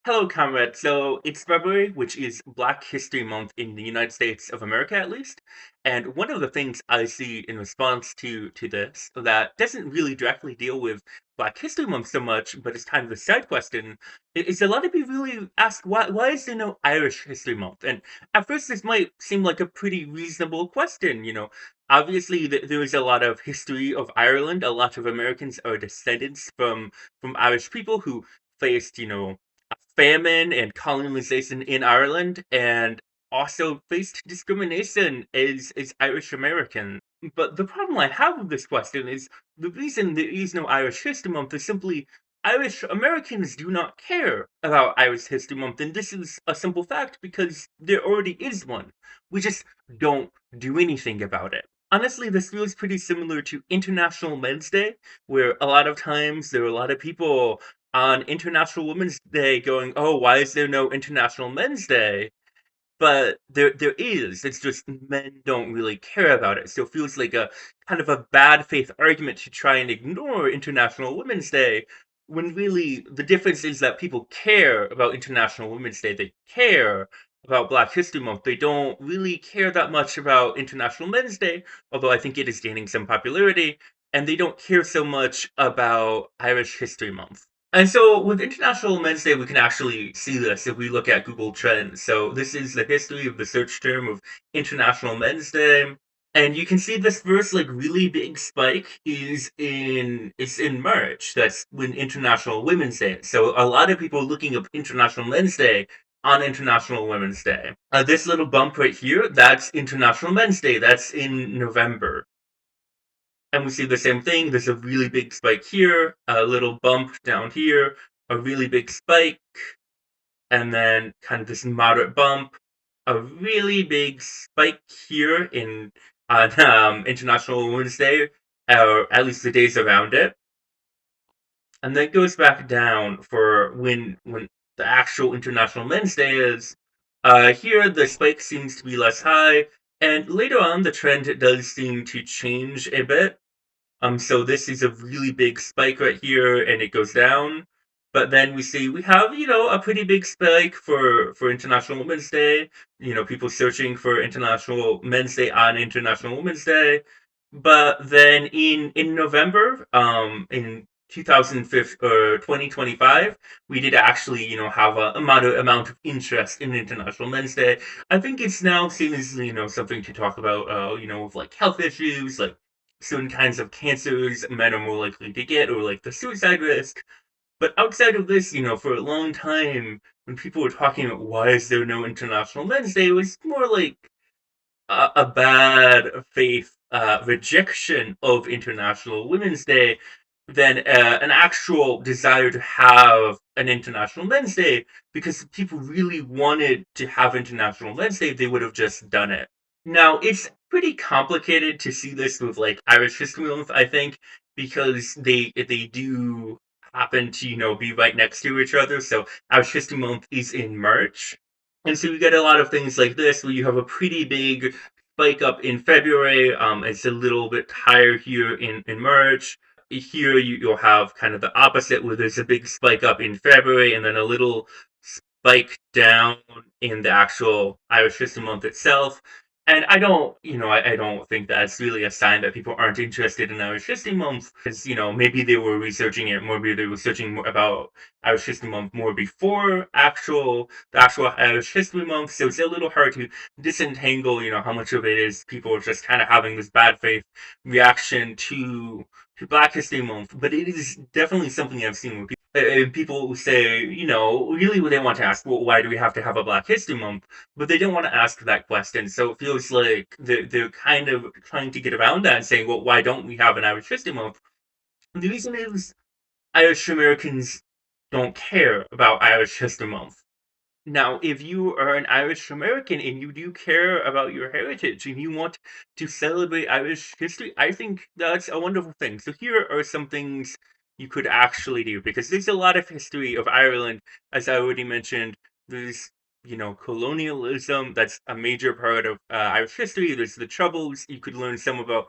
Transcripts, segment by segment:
Hello, comrade. So it's February, which is Black History Month in the United States of America, at least. And one of the things I see in response to this that doesn't really directly deal with Black History Month so much, but is kind of a side question, is a lot of people really ask why is there no Irish History Month? And at first, this might seem like a pretty reasonable question. Obviously there is a lot of history of Ireland. A lot of Americans are descendants from Irish people who faced, famine and colonization in Ireland and also faced discrimination as Irish American. But the problem I have with this question is the reason there is no Irish History Month is simply Irish Americans do not care about Irish History Month, and this is a simple fact because there already is one. We just don't do anything about it. Honestly, this feels pretty similar to International Men's Day, where a lot of times there are a lot of people on International Women's Day going, "Oh, why is there no International Men's Day?" But there is. It's just men don't really care about it. So it feels like a kind of a bad faith argument to try and ignore International Women's Day when really the difference is that people care about International Women's Day. They care about Black History Month. They don't really care that much about International Men's Day, although I think it is gaining some popularity, and they don't care so much about Irish History Month. And so with International Men's Day, we can actually see this if we look at Google Trends. So this is the history of the search term of International Men's Day. And you can see this first like really big spike is in March. That's when International Women's Day is. So a lot of people looking up International Men's Day on International Women's Day. This little bump right here, that's International Men's Day. That's in November. And we see the same thing. There's a really big spike here, a little bump down here, a really big spike, and then kind of this moderate bump, a really big spike here in on International Women's Day, or at least the days around it, and then it goes back down for when the actual International Men's Day is. Here the spike seems to be less high, and later on the trend does seem to change a bit. So this is a really big spike right here, and it goes down. But then we see we have, a pretty big spike for International Women's Day. People searching for International Men's Day on International Women's Day. But then in November, in 2005 or 2025, we did actually, have a moderate amount of interest in International Men's Day. I think it's now seen as, something to talk about, with like health issues, like certain kinds of cancers men are more likely to get, or like the suicide risk. But outside of this, for a long time, when people were talking about why is there no International Men's Day, it was more like a bad faith rejection of International Women's Day than an actual desire to have an International Men's Day. Because if people really wanted to have International Men's Day, they would have just done it. Now, it's pretty complicated to see this with like Irish History Month, I think, because they do happen to, be right next to each other. So Irish History Month is in March. And so you get a lot of things like this where you have a pretty big spike up in February. It's a little bit higher here in March. Here you'll have kind of the opposite where there's a big spike up in February and then a little spike down in the actual Irish History Month itself. And I don't think that's really a sign that people aren't interested in Irish History Month, because, maybe they were researching it more, maybe they were searching more about Irish History Month more before the actual Irish History Month. So it's a little hard to disentangle, how much of it is people are just kind of having this bad faith reaction to Black History Month. But it is definitely something I've seen with people say, really they want to ask, well, why do we have to have a Black History Month? But they don't want to ask that question. So it feels like they're kind of trying to get around that and saying, well, why don't we have an Irish History Month? And the reason is Irish Americans don't care about Irish History Month. Now, if you are an Irish American and you do care about your heritage and you want to celebrate Irish history, I think that's a wonderful thing. So here are some things you could actually do, because there's a lot of history of Ireland, as I already mentioned. There's, colonialism, that's a major part of Irish history. There's the Troubles. You could learn some about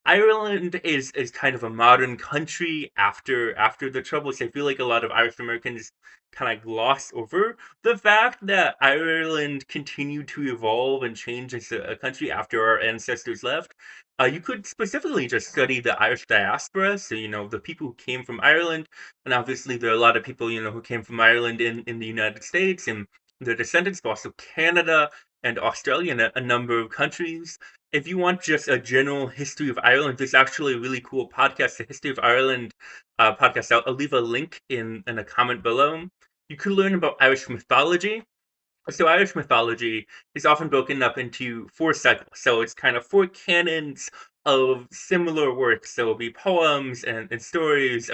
Ireland is kind of a modern country after the Troubles. I feel like a lot of Irish Americans kind of gloss over the fact that Ireland continued to evolve and change as a country after our ancestors left. You could specifically just study the Irish diaspora, so the people who came from Ireland, and obviously there are a lot of people who came from Ireland in the United States and their descendants, but also Canada and Australia and a number of countries. If you want just a general history of Ireland, there's actually a really cool podcast, the History of Ireland podcast. I'll leave a link in a comment below. You could learn about Irish mythology. So Irish mythology is often broken up into four cycles. So it's kind of four canons of similar works. So it'll be poems and stories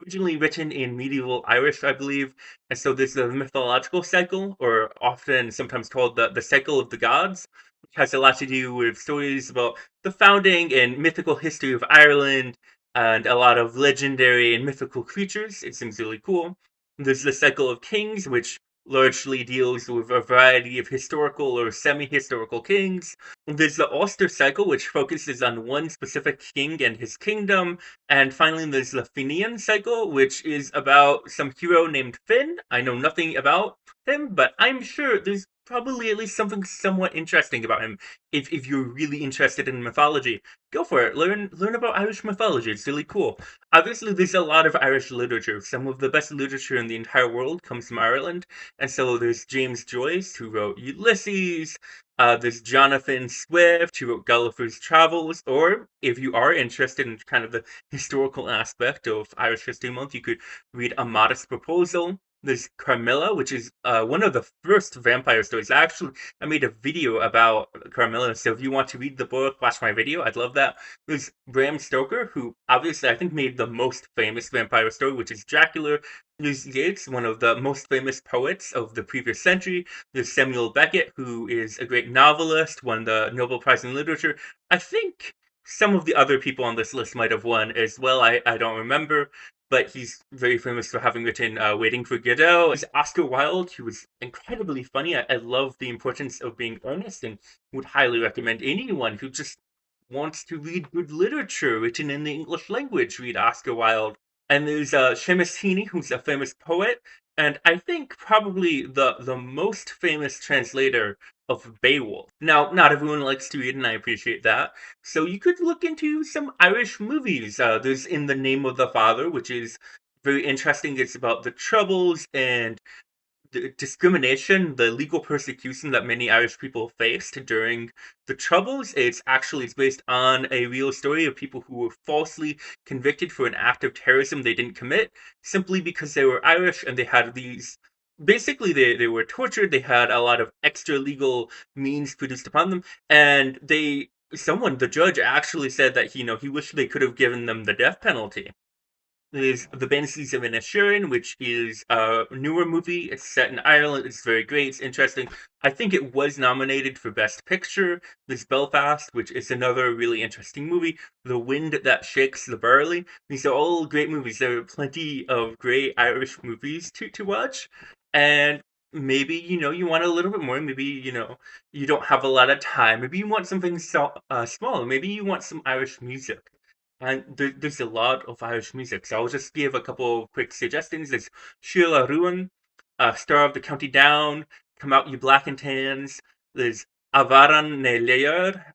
originally written in medieval Irish, I believe. And so there's the mythological cycle, or often sometimes called the cycle of the gods, which has a lot to do with stories about the founding and mythical history of Ireland and a lot of legendary and mythical creatures. It seems really cool. There's the cycle of kings, which largely deals with a variety of historical or semi-historical kings. There's the Ulster cycle, which focuses on one specific king and his kingdom. And finally, there's the Finian cycle, which is about some hero named Finn. I know nothing about him, but I'm sure there's probably at least something somewhat interesting about him. If you're really interested in mythology, go for it. Learn about Irish mythology. It's really cool. Obviously, there's a lot of Irish literature. Some of the best literature in the entire world comes from Ireland. And so there's James Joyce, who wrote Ulysses. There's Jonathan Swift, who wrote Gulliver's Travels. Or if you are interested in kind of the historical aspect of Irish History Month, you could read A Modest Proposal. There's Carmilla, which is one of the first vampire stories. I made a video about Carmilla, so if you want to read the book, watch my video. I'd love that. There's Bram Stoker, who obviously I think made the most famous vampire story, which is Dracula. There's Yeats, one of the most famous poets of the previous century. There's Samuel Beckett, who is a great novelist, won the Nobel Prize in Literature. I think some of the other people on this list might have won as well. I don't remember, but he's very famous for having written Waiting for Godot. There's Oscar Wilde, who was incredibly funny. I love the importance of being earnest and would highly recommend anyone who just wants to read good literature written in the English language read Oscar Wilde. And there's Seamus Heaney, who's a famous poet, and I think probably the most famous translator of Beowulf. Now, not everyone likes to read, and I appreciate that. So you could look into some Irish movies. There's In the Name of the Father, which is very interesting. It's about the Troubles and the discrimination, the legal persecution that many Irish people faced during the Troubles. It's based on a real story of people who were falsely convicted for an act of terrorism they didn't commit simply because they were Irish and they had these. Basically, they were tortured. They had a lot of extra legal means produced upon them, and the judge actually said that he wished they could have given them the death penalty. There's The Banshees of Inisherin, which is a newer movie. It's set in Ireland. It's very great. It's interesting. I think it was nominated for Best Picture. There's Belfast, which is another really interesting movie. The Wind That Shakes the Barley. These are all great movies. There are plenty of great Irish movies to watch. And maybe, you want a little bit more. Maybe, you don't have a lot of time. Maybe you want something small. Maybe you want some Irish music. And there's a lot of Irish music, so I'll just give a couple of quick suggestions. There's Sheila Ruin, Star of the County Down, Come Out You Black and Tans. There's Avaran ne Leir,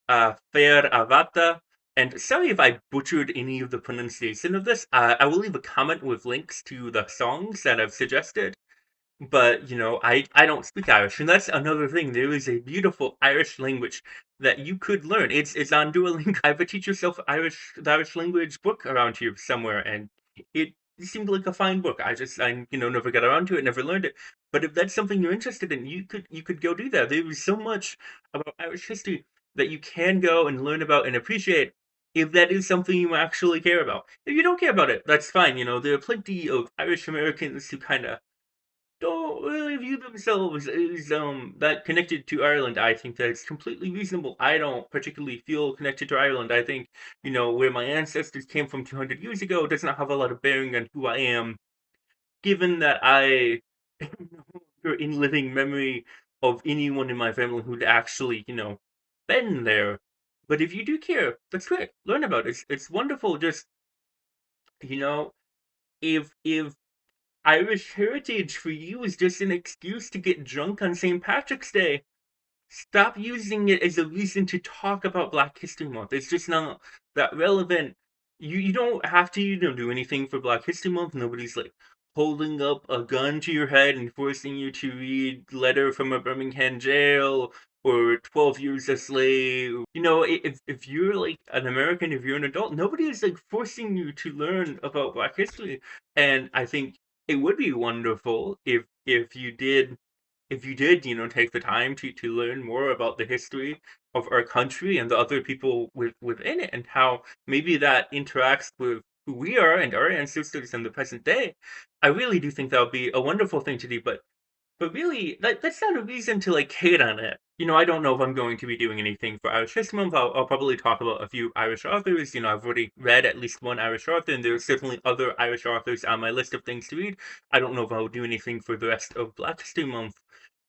Fair Avata. And sorry if I butchered any of the pronunciation of this. I will leave a comment with links to the songs that I've suggested. But I don't speak Irish, and that's another thing. There is a beautiful Irish language that you could learn. It's on Duolingo. I have a teach yourself the Irish language book around here somewhere, and it seemed like a fine book. I never got around to it, never learned it. But if that's something you're interested in, you could go do that. There is so much about Irish history that you can go and learn about and appreciate. If that is something you actually care about. If you don't care about it, that's fine. There are plenty of Irish Americans who kind of don't really view themselves as that connected to Ireland. I think that it's completely reasonable. I don't particularly feel connected to Ireland. I think, where my ancestors came from 200 years ago does not have a lot of bearing on who I am, given that I am no longer in living memory of anyone in my family who'd actually, been there. But if you do care, that's great. Learn about it. It's wonderful. Just you know, if Irish heritage for you is just an excuse to get drunk on St. Patrick's Day, stop using it as a reason to talk about Black History Month. It's just not that relevant. You don't have to do anything for Black History Month. Nobody's like holding up a gun to your head and forcing you to read Letter from a Birmingham Jail or 12 Years a Slave. If you're like an American, if you're an adult, nobody is like forcing you to learn about Black history. And I think it would be wonderful if you did, take the time to learn more about the history of our country and the other people within it, and how maybe that interacts with who we are and our ancestors in the present day. I really do think that would be a wonderful thing to do, but really, that's not a reason to like hate on it. I don't know if I'm going to be doing anything for Irish History Month. I'll probably talk about a few Irish authors. I've already read at least one Irish author, and there's definitely other Irish authors on my list of things to read. I don't know if I'll do anything for the rest of Black History Month.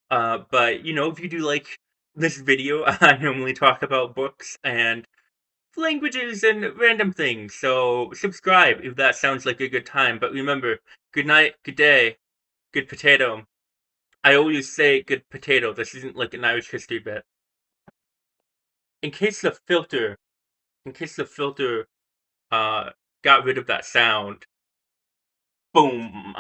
But if you do like this video, I normally talk about books and languages and random things. So subscribe if that sounds like a good time. But remember, good night, good day, good potato. I always say good potato. This isn't like an Irish history bit. In case the filter, in case the filter got rid of that sound. Boom.